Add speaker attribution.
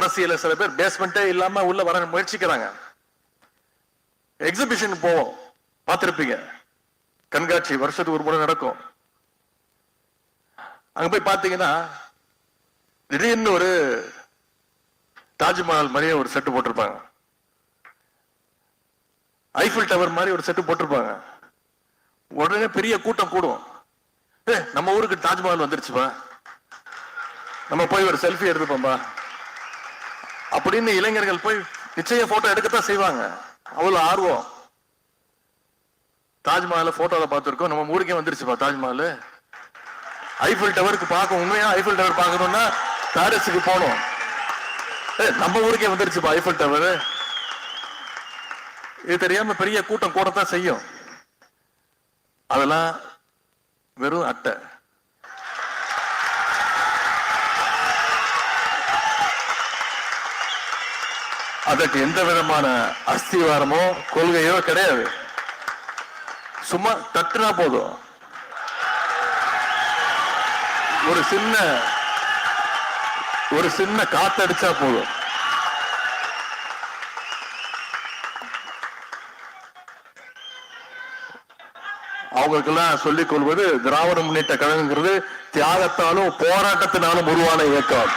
Speaker 1: வாரணாசியில சில பேர் பேஸ்மெண்டே இல்லாம உள்ள வர முயற்சிக்கிறாங்க. எக்ஸிபிஷன் போவோம், பார்த்திருப்பீங்க, கண்காட்சி வருஷத்துக்கு ஒரு முறை நடக்கும். அங்க போய் பாத்தீங்கன்னா திடீர்னு ஒரு தாஜ்மஹால் மாதிரியே ஒரு செட்டு போட்டிருப்பாங்க, ஐஃபில் டவர் மாதிரி ஒரு செட்டு போட்டிருப்பாங்க. உடனே பெரிய கூட்டம் கூடும். நம்ம ஊருக்கு தாஜ்மஹால் வந்துருச்சுப்பா, நம்ம போய் ஒரு செல்ஃபி எடுத்துப்போம்பா அப்படின்னு இளைஞர்கள் போய் நிச்சயம் போட்டோ எடுக்கத்தான் செய்வாங்க. அவ்வளவு ஆர்வம். தாஜ்மஹால் போட்டோல பார்த்திருக்கோம், நம்ம ஊருக்கே வந்துருச்சுப்பா தாஜ்மஹால். ஐஃபில் டவருக்கு பார்க்க, உண்மையா ஐஃபில் டவர் பார்க்கணும்னா பாரிஸுக்கு போனோம், நம்ம ஊருக்கே வந்துருச்சுப்பா ஐஃபில் டவர். இது தெரியாம பெரிய கூட்டம் கூடத்தான் செய்யும். அதெல்லாம் வெறும் அட்டை. அதற்கு எந்த விதமான அஸ்திவாரமோ கொள்கையோ கிடையாது. சும்மா தட்டுனா போதும், ஒரு சின்ன காத்தடிச்சா போதும். அவங்களுக்கெல்லாம் சொல்லிக் கொள்வது, திராவிட முன்னேற்ற கழகங்கிறது தியாகத்தாலும் போராட்டத்தினாலும் உருவான இயக்கம்.